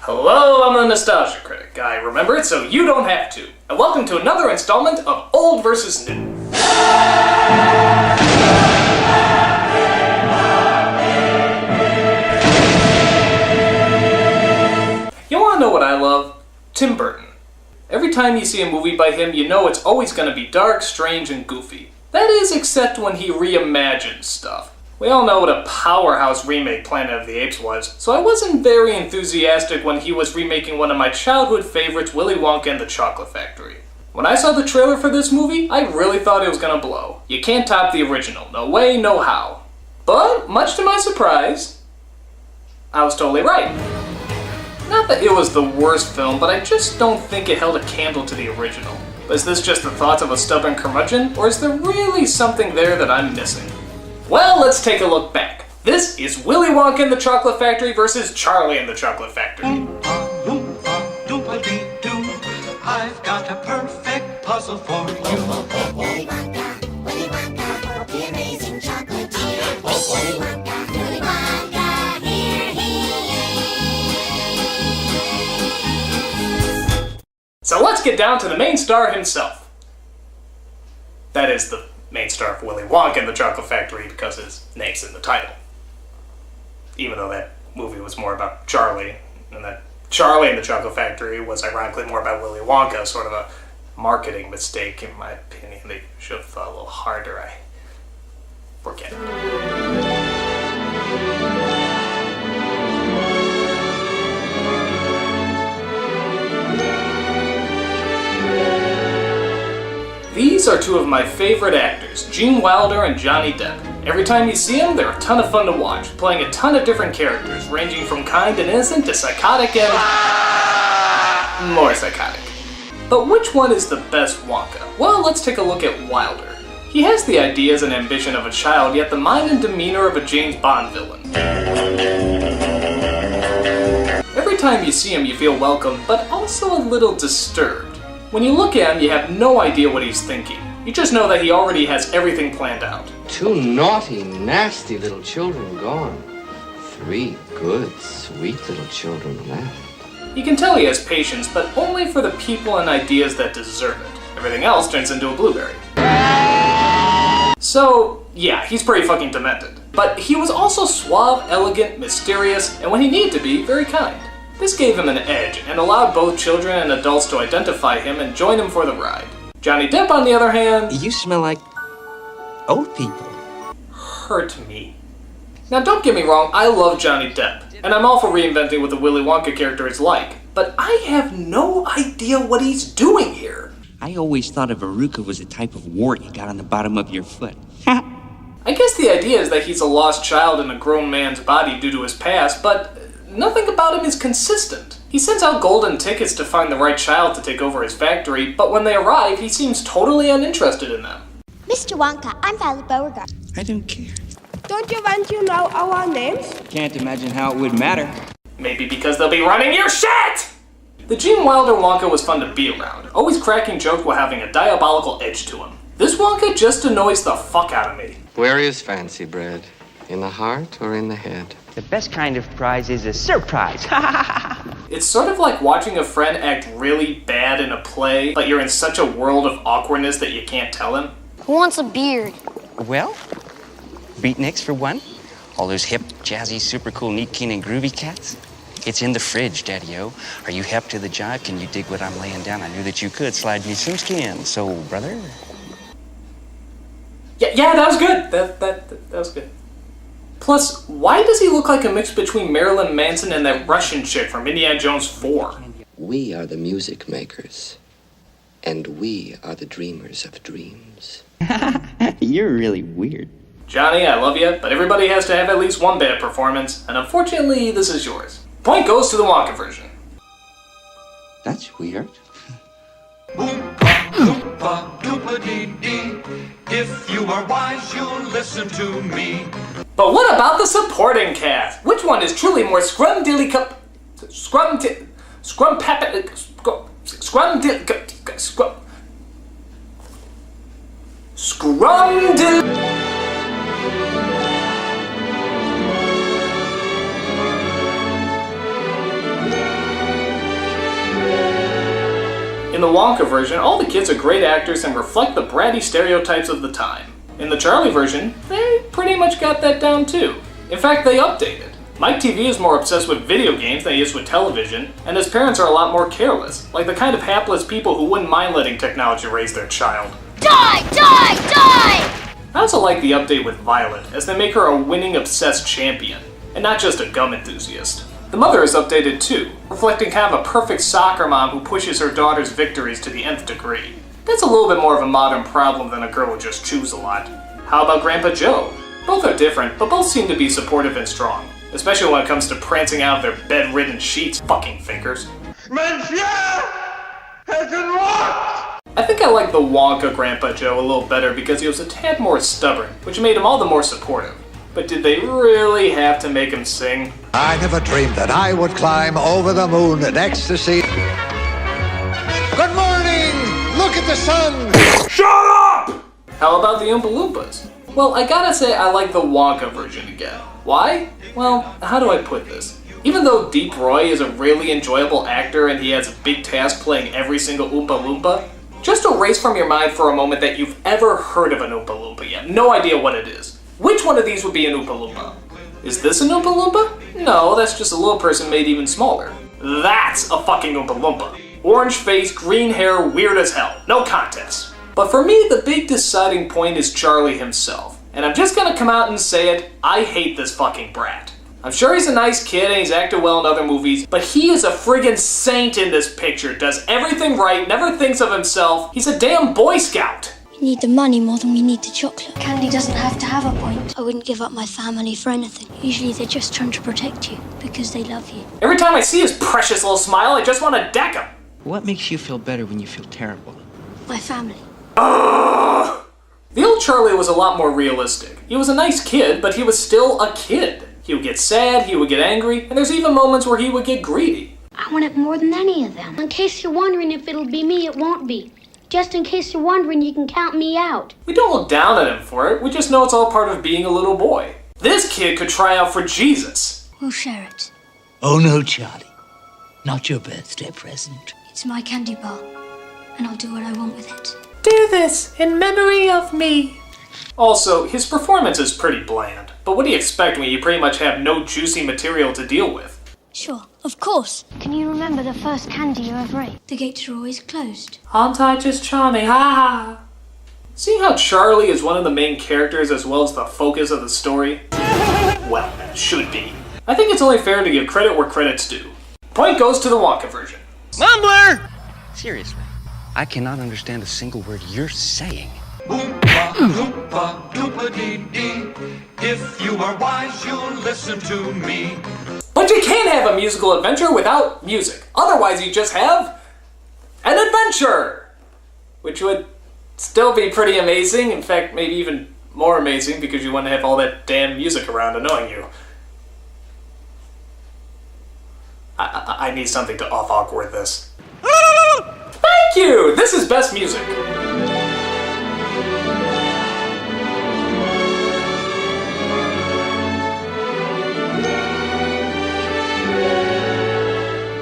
Hello, I'm the Nostalgia Critic. I remember it so you don't have to. And welcome to another installment of Old vs. New. You wanna know what I love? Tim Burton. Every time you see a movie by him, you know it's always gonna be dark, strange, and goofy. That is, except when he reimagines stuff. We all know what a powerhouse remake Planet of the Apes was, so I wasn't very enthusiastic when he was remaking one of my childhood favorites, Willy Wonka and the Chocolate Factory. When I saw the trailer for this movie, I really thought it was gonna blow. You can't top the original, no way, no how. But, much to my surprise, I was totally right. Not that it was the worst film, but I just don't think it held a candle to the original. Is this just the thoughts of a stubborn curmudgeon, or is there really something there that I'm missing? Well, let's take a look back. This is Willy Wonka and the Chocolate Factory versus Charlie and the Chocolate Factory. I've got a perfect puzzle for you. Willy Wonka, the amazing chocolate tea. Willy Wonka, here he is. So let's get down to the main star himself. That is the main star of Willy Wonka and the Chocolate Factory because his name's in the title. Even though that movie was more about Charlie, and that Charlie and the Chocolate Factory was ironically more about Willy Wonka, sort of a marketing mistake in my opinion. They should have thought a little harder. I forget it. These are two of my favorite actors, Gene Wilder and Johnny Depp. Every time you see them, they're a ton of fun to watch, playing a ton of different characters, ranging from kind and innocent to psychotic and more psychotic. But which one is the best Wonka? Well, let's take a look at Wilder. He has the ideas and ambition of a child, yet the mind and demeanor of a James Bond villain. Every time you see him, you feel welcome, but also a little disturbed. When you look at him, you have no idea what he's thinking. You just know that he already has everything planned out. 2 naughty, nasty little children gone. 3 good, sweet little children left. You can tell he has patience, but only for the people and ideas that deserve it. Everything else turns into a blueberry. So, yeah, he's pretty fucking demented. But he was also suave, elegant, mysterious, and when he needed to be, very kind. This gave him an edge, and allowed both children and adults to identify him and join him for the ride. Johnny Depp, on the other hand... You smell like old people. Hurt me. Now don't get me wrong, I love Johnny Depp, and I'm all for reinventing what the Willy Wonka character is like, but I have no idea what he's doing here. I always thought a verruca was a type of wart you got on the bottom of your foot. I guess the idea is that he's a lost child in a grown man's body due to his past, but nothing about him is consistent. He sends out golden tickets to find the right child to take over his factory, but when they arrive, he seems totally uninterested in them. Mr. Wonka, I'm Violet Beauregard. I don't care. Don't you want to know our names? Can't imagine how it would matter. Maybe because they'll be running your shit! The Gene Wilder Wonka was fun to be around, always cracking jokes while having a diabolical edge to him. This Wonka just annoys the fuck out of me. Where is fancy bread? In the heart or in the head? The best kind of prize is a surprise. It's sort of like watching a friend act really bad in a play, but you're in such a world of awkwardness that you can't tell him. Who wants a beard? Well, beatniks for one. All those hip, jazzy, super cool, neat, keen, and groovy cats. It's in the fridge, Daddy-O. Are you hep to the jive? Can you dig what I'm laying down? I knew that you could. Slide me some skin. So, brother? Yeah, that was good. That was good. Plus, why does he look like a mix between Marilyn Manson and that Russian chick from Indiana Jones 4? We are the music makers. And we are the dreamers of dreams. You're really weird. Johnny, I love you, but everybody has to have at least one bad performance, and unfortunately, this is yours. Point goes to the Wonka version. That's weird. Oompa, loompa, doopa-dee-dee. If you are wise, you'll listen to me. But what about the supporting cast? Which one is truly more scrum-dilly-cup... Scrum-pappet... Scrum-dill... In the Wonka version, all the kids are great actors and reflect the bratty stereotypes of the time. In the Charlie version, they pretty much got that down too. In fact, they updated. Mike TV is more obsessed with video games than he is with television, and his parents are a lot more careless, like the kind of hapless people who wouldn't mind letting technology raise their child. Die! Die! Die! I also like the update with Violet, as they make her a winning obsessed champion, and not just a gum enthusiast. The mother is updated too, reflecting kind of a perfect soccer mom who pushes her daughter's victories to the nth degree. That's a little bit more of a modern problem than a girl who just chews a lot. How about Grandpa Joe? Both are different, but both seem to be supportive and strong, especially when it comes to prancing out of their bed-ridden sheets, fucking thinkers. I think I like the Wonka Grandpa Joe a little better because he was a tad more stubborn, which made him all the more supportive. But did they really have to make him sing? I never dreamed that I would climb over the moon in ecstasy. Good morning! Look at the sun! Shut up! How about the Oompa Loompas? Well, I gotta say I like the Wonka version again. Why? Well, how do I put this? Even though Deep Roy is a really enjoyable actor and he has a big task playing every single Oompa Loompa, just erase from your mind for a moment that you've ever heard of an Oompa Loompa. You have no idea what it is. Which one of these would be an Oompa Loompa? Is this an Oompa Loompa? No, that's just a little person made even smaller. That's a fucking Oompa Loompa. Orange face, green hair, weird as hell. No contest. But for me, the big deciding point is Charlie himself. And I'm just gonna come out and say it, I hate this fucking brat. I'm sure he's a nice kid and he's acted well in other movies, but he is a friggin' saint in this picture, does everything right, never thinks of himself. He's a damn Boy Scout. We need the money more than we need the chocolate. Candy doesn't have to have a point. I wouldn't give up my family for anything. Usually they're just trying to protect you because they love you. Every time I see his precious little smile, I just want to deck him. What makes you feel better when you feel terrible? My family. The old Charlie was a lot more realistic. He was a nice kid, but he was still a kid. He would get sad, he would get angry, and there's even moments where he would get greedy. I want it more than any of them. In case you're wondering if it'll be me, it won't be. Just in case you're wondering, you can count me out. We don't look down at him for it, we just know it's all part of being a little boy. This kid could try out for Jesus. We'll share it. Oh no, Charlie. Not your birthday present. It's my candy bar, and I'll do what I want with it. Do this in memory of me. Also, his performance is pretty bland, but what do you expect when you pretty much have no juicy material to deal with? Sure, of course. Can you remember the first candy you ever ate? The gates are always closed. Aren't I just charming? Ha ha! Seeing how Charlie is one of the main characters as well as the focus of the story, well, should be. I think it's only fair to give credit where credit's due. Point goes to the Wonka version. Mumbler! Seriously, I cannot understand a single word you're saying. Oompa, loompa, doompa-dee-dee. If you are wise, you'll listen to me. But you can't have a musical adventure without music. Otherwise, you just have an adventure! Which would still be pretty amazing. In fact, maybe even more amazing because you wouldn't have all that damn music around annoying you. I need something to off-awkward this. Thank you! This is best music.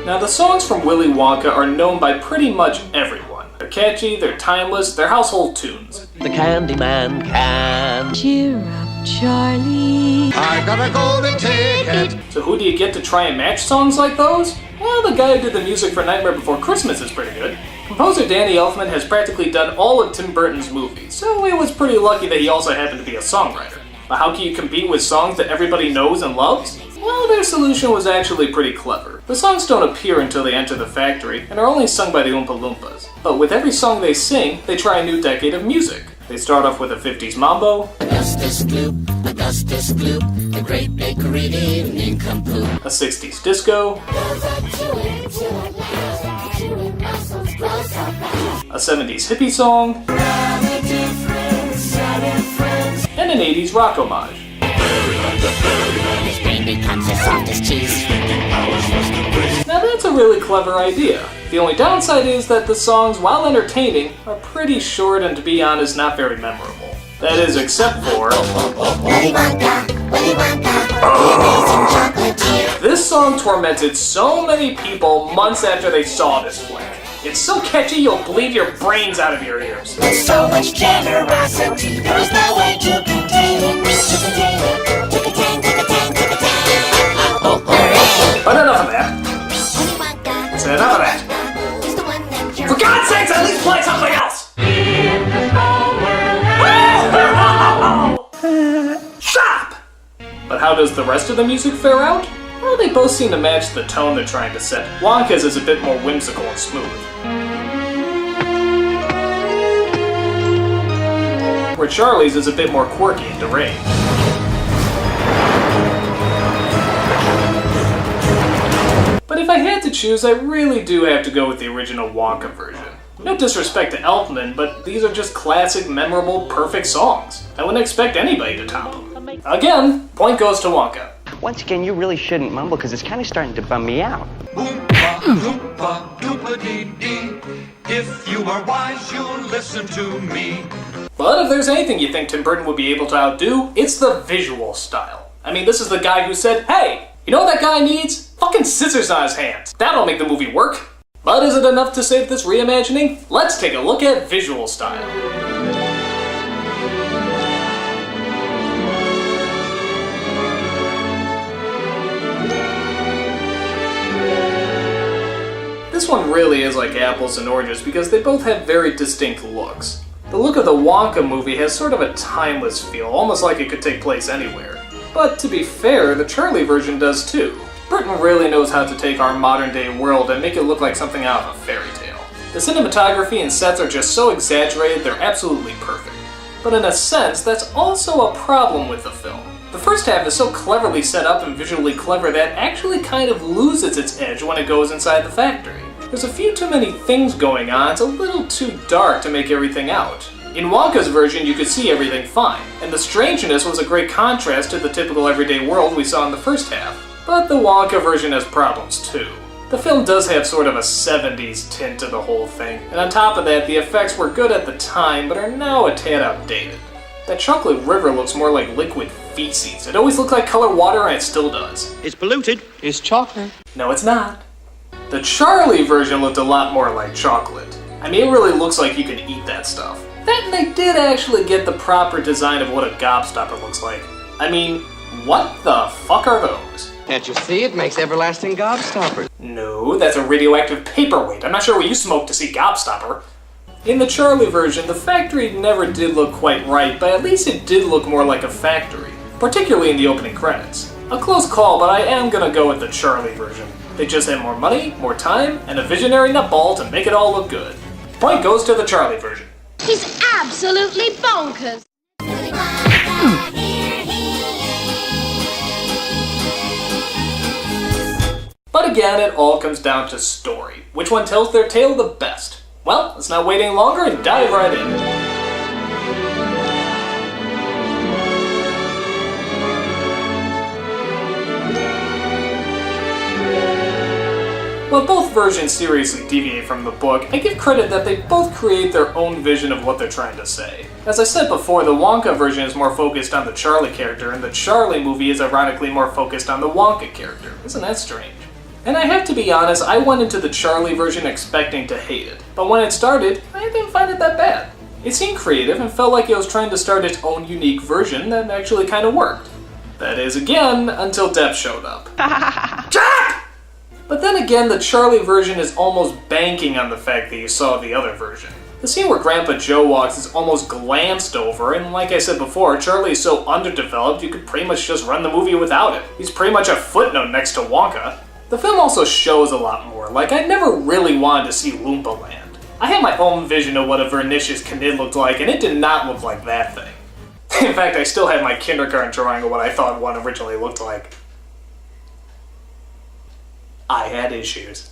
Now, the songs from Willy Wonka are known by pretty much everyone. They're catchy, they're timeless, they're household tunes. The Candyman can Cheer up, Charlie. I got a golden ticket. So who do you get to try and match songs like those? Well, the guy who did the music for Nightmare Before Christmas is pretty good. Composer Danny Elfman has practically done all of Tim Burton's movies, so it was pretty lucky that he also happened to be a songwriter. But how can you compete with songs that everybody knows and loves? Well, their solution was actually pretty clever. The songs don't appear until they enter the factory, and are only sung by the Oompa Loompas. But with every song they sing, they try a new decade of music. They start off with a 50s mambo, Augustus Gloop, the great bakery evening complete. a 60s disco, a 70s hippie song, and an 80s rock homage. Now that's a really clever idea. The only downside is that the songs, while entertaining, are pretty short and, to be honest, not very memorable. That is, except for... This song tormented so many people months after they saw this flick. It's so catchy you'll bleed your brains out of your ears. With so much generosity, there's no way to contain it. To contain it. To contain, to contain, to contain. Oh, hooray! But enough of that. That's enough of that. For God's sakes, at least play something else! In the small world. Stop! But how does the rest of the music fare out? Well, they both seem to match the tone they're trying to set. Wonka's is a bit more whimsical and smooth, where Charlie's is a bit more quirky and deranged. But if I had to choose, I really do have to go with the original Wonka version. No disrespect to Elfman, but these are just classic, memorable, perfect songs. I wouldn't expect anybody to top them. Again, point goes to Wonka. Once again, you really shouldn't mumble because it's kind of starting to bum me out. Oompa, loompa, doopa-dee-dee. If you are wise, you'll listen to me. But if there's anything you think Tim Burton would be able to outdo, it's the visual style. I mean, this is the guy who said, hey, you know what that guy needs? Fucking scissors on his hands. That'll make the movie work. But is it enough to save this reimagining? Let's take a look at visual style. This one really is like apples and oranges because they both have very distinct looks. The look of the Wonka movie has sort of a timeless feel, almost like it could take place anywhere. But to be fair, the Charlie version does too. Burton really knows how to take our modern day world and make it look like something out of a fairy tale. The cinematography and sets are just so exaggerated they're absolutely perfect. But in a sense, that's also a problem with the film. The first half is so cleverly set up and visually clever that actually kind of loses its edge when it goes inside the factory. There's a few too many things going on, it's a little too dark to make everything out. In Wonka's version, you could see everything fine, and the strangeness was a great contrast to the typical everyday world we saw in the first half. But the Wonka version has problems too. The film does have sort of a 70s tint to the whole thing, and on top of that, the effects were good at the time, but are now a tad outdated. That chocolate river looks more like liquid feces. It always looked like colored water, and it still does. It's polluted. It's chocolate. No, it's not. The Charlie version looked a lot more like chocolate. I mean, it really looks like you can eat that stuff. That and they did actually get the proper design of what a gobstopper looks like. I mean, what the fuck are those? Can't you see? It makes everlasting gobstoppers. No, that's a radioactive paperweight. I'm not sure what you smoked to see gobstopper. In the Charlie version, the factory never did look quite right, but at least it did look more like a factory, particularly in the opening credits. A close call, but I am gonna go with the Charlie version. They just had more money, more time, and a visionary nutball to make it all look good. Point goes to the Charlie version. He's absolutely bonkers. But again, it all comes down to story. Which one tells their tale the best? Well, let's not wait any longer and dive right in. While both versions seriously deviate from the book, I give credit that they both create their own vision of what they're trying to say. As I said before, the Wonka version is more focused on the Charlie character, and the Charlie movie is ironically more focused on the Wonka character. Isn't that strange? And I have to be honest, I went into the Charlie version expecting to hate it, but when it started, I didn't find it that bad. It seemed creative and felt like it was trying to start its own unique version that actually kind of worked. That is, again, until Depp showed up. Jack! But then again, the Charlie version is almost banking on the fact that you saw the other version. The scene where Grandpa Joe walks is almost glanced over, and like I said before, Charlie is so underdeveloped you could pretty much just run the movie without him. He's pretty much a footnote next to Wonka. The film also shows a lot more, like I never really wanted to see Loompa Land. I had my own vision of what a Vernicious Knid looked like, and it did not look like that thing. In fact, I still have my kindergarten drawing of what I thought one originally looked like. I had issues.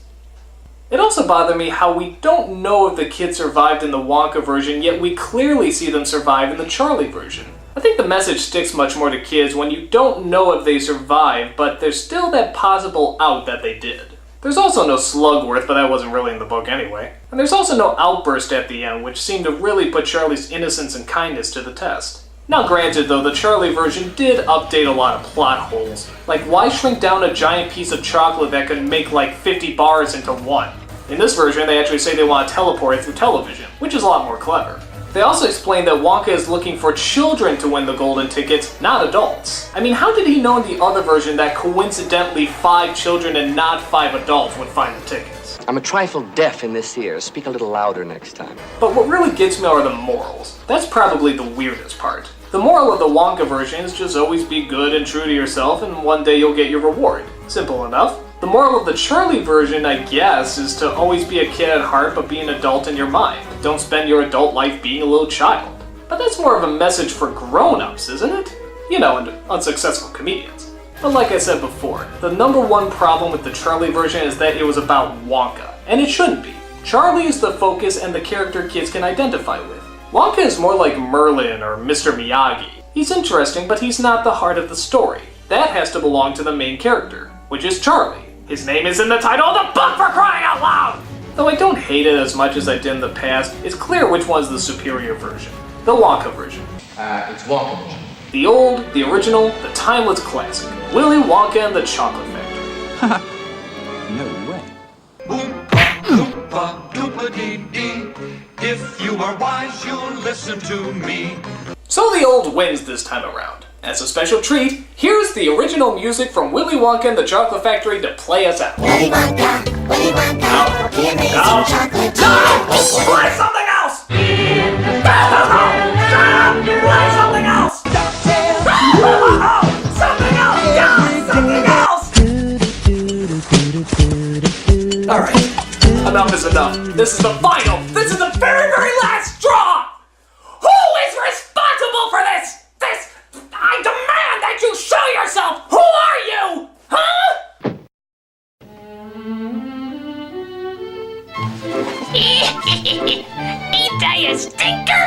It also bothered me how we don't know if the kids survived in the Wonka version, yet we clearly see them survive in the Charlie version. I think the message sticks much more to kids when you don't know if they survived, but there's still that possible out that they did. There's also no Slugworth, but that wasn't really in the book anyway. And there's also no outburst at the end, which seemed to really put Charlie's innocence and kindness to the test. Now granted though, the Charlie version did update a lot of plot holes. Like, why shrink down a giant piece of chocolate that could make like 50 bars into one? In this version, they actually say they want to teleport it through television, which is a lot more clever. They also explain that Wonka is looking for children to win the golden tickets, not adults. I mean, how did he know in the other version that coincidentally 5 children and not 5 adults would find the tickets? I'm a trifle deaf in this ear. Speak a little louder next time. But what really gets me are the morals. That's probably the weirdest part. The moral of the Wonka version is just always be good and true to yourself and one day you'll get your reward. Simple enough. The moral of the Charlie version, I guess, is to always be a kid at heart but be an adult in your mind. Don't spend your adult life being a little child. But that's more of a message for grown-ups, isn't it? You know, and unsuccessful comedians. But like I said before, the #1 problem with the Charlie version is that it was about Wonka. And it shouldn't be. Charlie is the focus and the character kids can identify with. Wonka is more like Merlin or Mr. Miyagi. He's interesting, but he's not the heart of the story. That has to belong to the main character, which is Charlie. His name is in the title of the book, for crying out loud! Though I don't hate it as much as I did in the past, it's clear which one's the superior version. The Wonka version. It's Wonka version. The old, the original, the timeless classic. Willy Wonka and the Chocolate Factory. No way. Oompa, loompa, doopa-dee-dee. If you are wise, you'll listen to me. So the old wins this time around. As a special treat, here's the original music from Willy Wonka and the Chocolate Factory to play us out. Willy Wonka, the amazing chocolate No! Play something else! Play something else! Something else! Something else! Alright, enough is enough. This is the final, this is the very, very last straw! Who is responsible for this? I demand that you show yourself! Who are you? Huh? Ain't I a stinker?